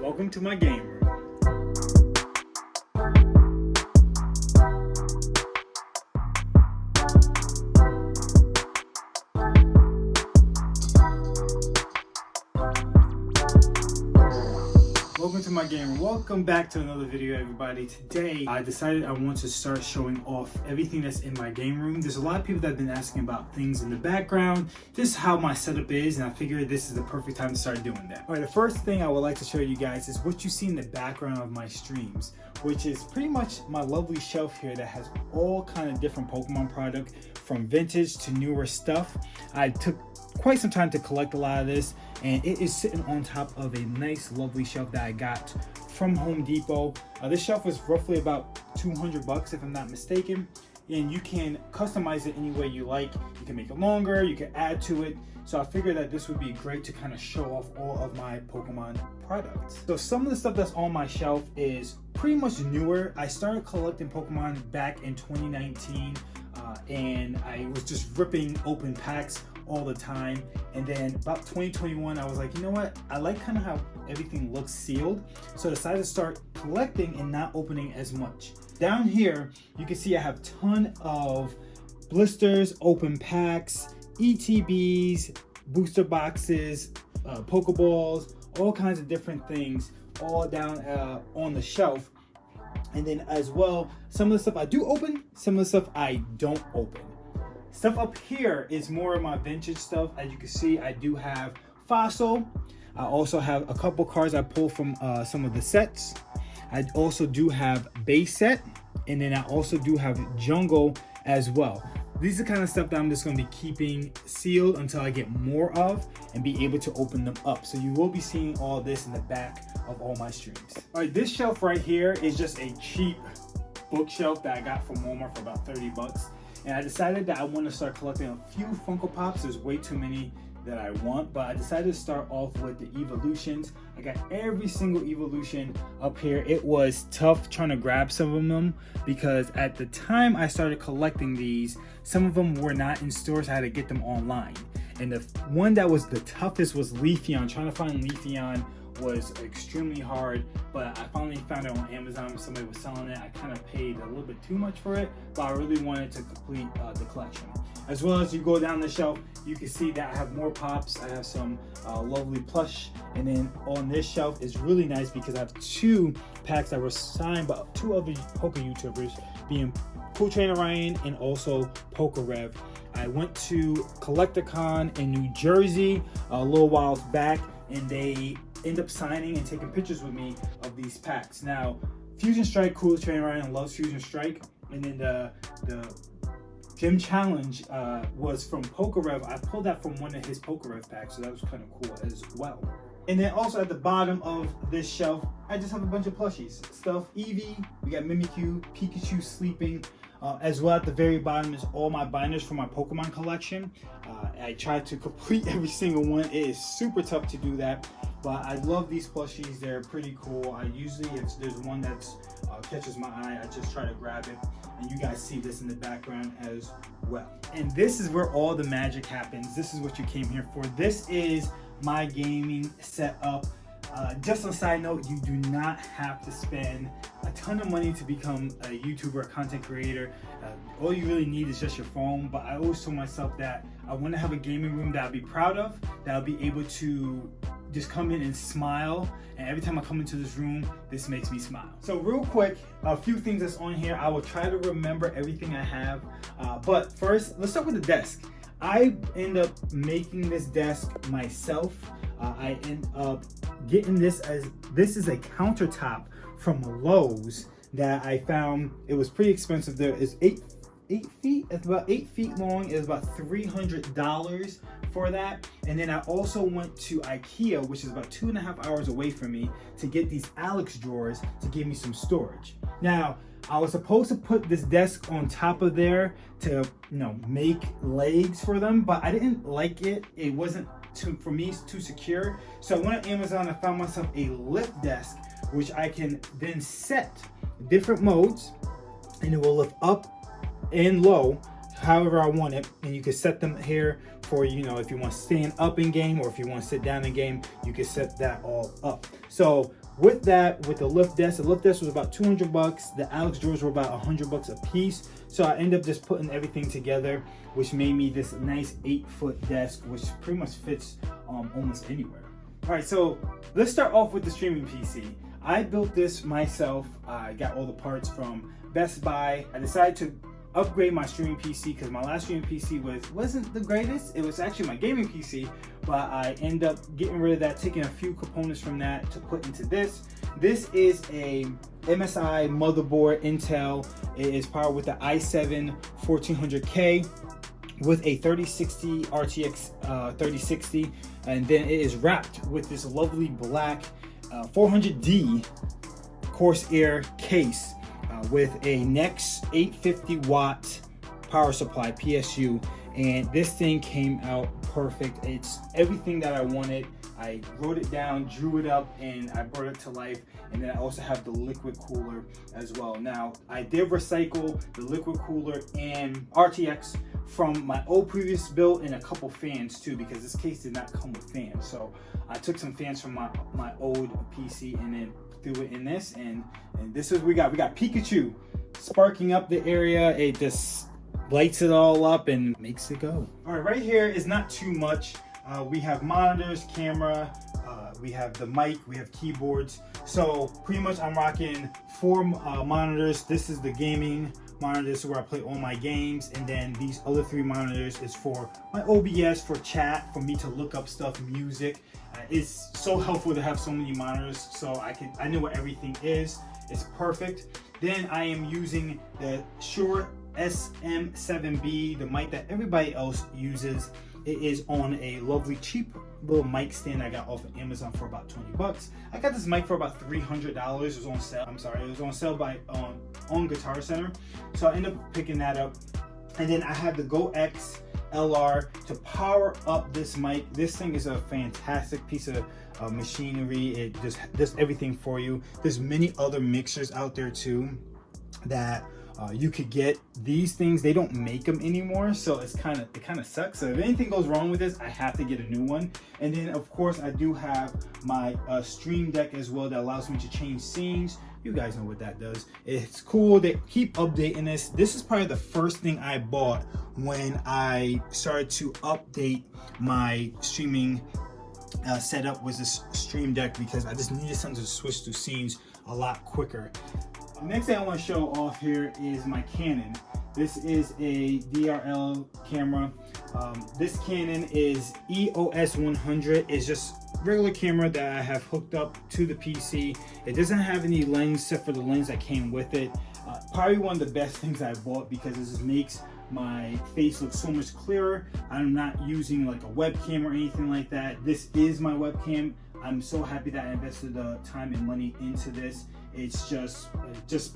Welcome to my game room. Welcome to my game room. Welcome back to another video, everybody. Today I decided I want to start showing off everything that's in my game room. There's a lot of people that have been asking about things in the background, just how my setup is, and I figured this is the perfect time to start doing that. All right, the first thing I would like to show you guys is what you see in the background of my streams, which is pretty much my lovely shelf here that has all kind of different Pokemon product, from vintage to newer stuff. I took quite some time to collect a lot of this, and it is sitting on top of a nice lovely shelf that I got from Home Depot. This shelf was roughly about 200 bucks if I'm not mistaken, and you can customize it any way you like. You can make it longer, you can add to it. So I figured that this would be great to kind of show off all of my Pokemon products. So some of the stuff that's on my shelf is pretty much newer. I started collecting Pokemon back in 2019, and I was just ripping open packs all the time. And then about 2021, I was like, you know what? I like kind of how everything looks sealed. So I decided to start collecting and not opening as much. Down here, you can see I have a ton of blisters, open packs, ETBs, booster boxes, Pokeballs, all kinds of different things, all down on the shelf. And then as well, some of the stuff I do open, some of the stuff I don't open. Stuff up here is more of my vintage stuff. As you can see, I do have Fossil. I also have a couple cards I pulled from some of the sets. I also do have base set, and then I also do have jungle as well. These are the kind of stuff that I'm just going to be keeping sealed until I get more of and be able to open them up. So you will be seeing all this in the back of all my streams. All right, this shelf right here is just a cheap bookshelf that I got from Walmart for about 30 bucks. And I decided that I want to start collecting a few Funko Pops. There's way too many that I want, but I decided to start off with the evolutions. I got every single evolution up here. It was tough trying to grab some of them because at the time I started collecting these, some of them were not in stores. I had to get them online. And the one that was the toughest was Leafeon. Trying to find Leafeon was extremely hard, but I finally found it on Amazon. Somebody was selling it. I kind of paid a little bit too much for it, but I really wanted to complete the collection. As well as you go down the shelf, you can see that I have more pops. I have some lovely plush, and then on this shelf is really nice because I have two packs that were signed by two other Poke YouTubers, being Cool Trainer Ryan and also PokeRev. I went to CollectorCon in New Jersey a little while back, and they end up signing and taking pictures with me of these packs. Now, Fusion Strike, Cool Trainer Ryan loves Fusion Strike, and then the Gym Challenge was from PokeRev. I pulled that from one of his PokeRev packs, so that was kind of cool as well. And then also at the bottom of this shelf, I just have a bunch of plushies. Stuff Eevee, we got Mimikyu, Pikachu sleeping. As well at the very bottom is all my binders for my Pokemon collection. I tried to complete every single one. It is super tough to do that, but I love these plushies. They're pretty cool. I usually, if there's one that catches my eye, I just try to grab it. And you guys see this in the background as well. And this is where all the magic happens. This is what you came here for. This is my gaming setup. Just on a side note, you do not have to spend a ton of money to become a YouTuber, a content creator. All you really need is just your phone. But I always told myself that I want to have a gaming room that I'll be proud of, that I'll be able to just come in and smile. And every time I come into this room, this makes me smile. So real quick, a few things that's on here. I will try to remember everything I have. But first, let's start with the desk. I end up making this desk myself. I end up getting this is a countertop from Lowe's that I found. It was pretty expensive. There is 8 feet. It's about 8 feet long. It was about $300 for that. And then I also went to IKEA, which is about 2.5 hours away from me, to get these Alex drawers to give me some storage. Now, I was supposed to put this desk on top of there to, make legs for them, but I didn't like it. It wasn't for me, it's too secure. So I went on Amazon and found myself a lift desk, which I can then set different modes, and it will lift up and low however I want it. And you can set them here for, if you want to stand up in game, or if you want to sit down in game, you can set that all up. So with that, with the lift desk was about 200 bucks. The Alex drawers were about 100 bucks a piece. So I ended up just putting everything together, which made me this nice 8-foot desk, which pretty much fits almost anywhere. All right, so let's start off with the streaming PC. I built this myself. I got all the parts from Best Buy. I decided to upgrade my streaming PC because my last streaming PC wasn't the greatest. It was actually my gaming PC, but I ended up getting rid of that, taking a few components from that to put into this. This is a MSI motherboard Intel. It is powered with the i7 1400K with a 3060 RTX 3060, and then it is wrapped with this lovely black 400D Corsair case with a Nex 850 watt power supply PSU, and this thing came out perfect. It's everything that I wanted. I wrote it down, drew it up, and I brought it to life. And then I also have the liquid cooler as well. Now, I did recycle the liquid cooler and RTX from my old previous build and a couple fans too, because this case did not come with fans. So I took some fans from my old PC and then threw it in this, and this is what we got. We got Pikachu sparking up the area. It just lights it all up and makes it go. All right, right here is not too much. We have monitors, camera, we have the mic, we have keyboards. So pretty much I'm rocking 4 monitors. This is the gaming monitor. This is where I play all my games. And then these other 3 monitors is for my OBS, for chat, for me to look up stuff, music. It's so helpful to have so many monitors, so I know what everything is. It's perfect. Then I am using the Shure SM7B, the mic that everybody else uses. It is on a lovely cheap little mic stand I got off of Amazon for about 20 bucks. I got this mic for about $300. It was on sale. It was on sale by on Guitar Center. So I ended up picking that up. And then I have the Go X LR to power up this mic. This thing is a fantastic piece of machinery. It just does everything for you. There's many other mixers out there too that you could get. These things, they don't make them anymore, so it kind of sucks. So if anything goes wrong with this, I have to get a new one. And then of course I do have my Stream Deck as well that allows me to change scenes. You guys know what that does. It's cool. They keep updating this. This is probably the first thing I bought when I started to update my streaming setup, was this Stream Deck, because I just needed something to switch through scenes a lot quicker. The next thing I want to show off here is my Canon. This is a DRL camera. This Canon is EOS 100. It's just regular camera that I have hooked up to the PC. It doesn't have any lens except for the lens that came with it. Probably one of the best things I bought, because this makes my face look so much clearer. I'm not using like a webcam or anything like that. This is my webcam. I'm so happy that I invested the time and money into this. It's just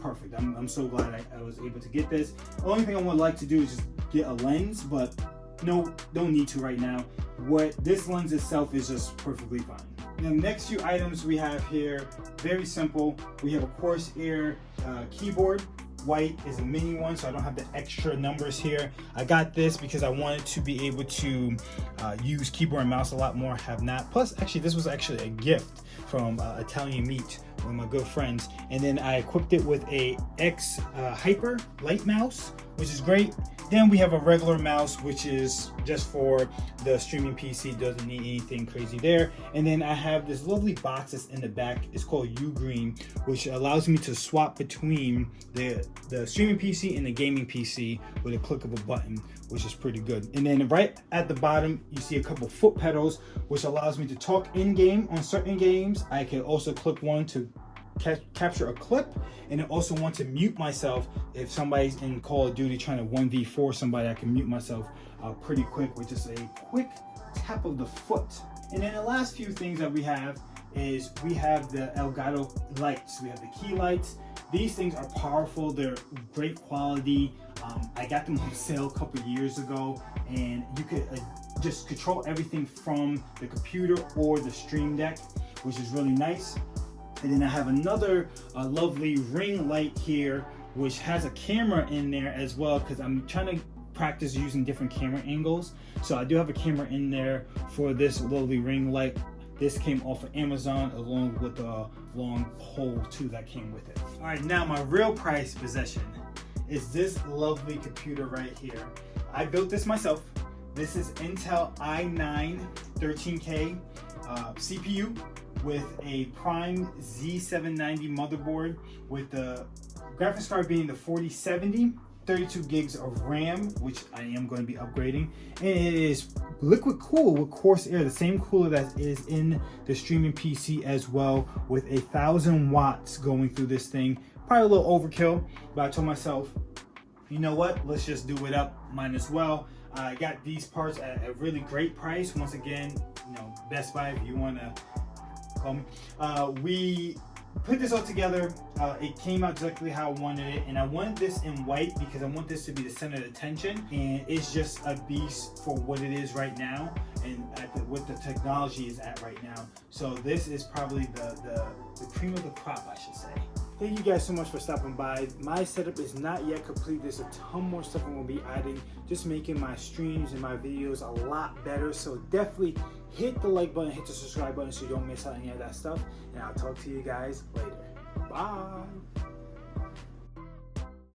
perfect. I'm so glad I was able to get this. The only thing I would like to do is just get a lens, but no, don't need to right now. What this lens itself is just perfectly fine. The next few items we have here, very simple. We have a Corsair keyboard. White is a mini one, so I don't have the extra numbers here. I got this because I wanted to be able to use keyboard and mouse a lot more. I have not. Plus, actually, this was actually a gift from Italian Meat, one of my good friends. And then I equipped it with a X Hyper light mouse, which is great. Then we have a regular mouse, which is just for the streaming PC, doesn't need anything crazy there. And then I have this lovely box that's in the back. It's called Ugreen, which allows me to swap between the streaming PC and the gaming PC with a click of a button, which is pretty good. And then right at the bottom, you see a couple foot pedals, which allows me to talk in game on certain games. I can also click one to capture a clip, and I also want to mute myself if somebody's in Call of Duty trying to 1v4 somebody. I can mute myself pretty quick with just a quick tap of the foot. And then the last few things that we have is we have the Elgato lights. We have the key lights. These things are powerful. They're great quality. I got them on sale a couple years ago, and you could just control everything from the computer or the Stream Deck, which is really nice. And then I have another lovely ring light here, which has a camera in there as well, because I'm trying to practice using different camera angles. So I do have a camera in there for this lovely ring light. This came off of Amazon along with a long pole too that came with it. All right, now my real prized possession is this lovely computer right here. I built this myself. This is Intel i9 13K CPU with a Prime Z790 motherboard with the graphics card being the 4070, 32 gigs of RAM, which I am going to be upgrading. And it is liquid cooled with Corsair, the same cooler that is in the streaming PC as well, with 1,000 watts going through this thing. Probably a little overkill, but I told myself, you know what, let's just do it up, might as well. I got these parts at a really great price. Once again, you know, Best Buy, if you want to call me. We put this all together. It came out exactly how I wanted it, and I wanted this in white because I want this to be the center of attention, and it's just a beast for what it is right now and what the technology is at right now. So this is probably the cream of the crop, I should say. Thank you guys so much for stopping by. My setup is not yet complete. There's a ton more stuff I'm gonna be adding, just making my streams and my videos a lot better. So definitely hit the like button, hit the subscribe button so you don't miss out on any of that stuff. And I'll talk to you guys later. Bye.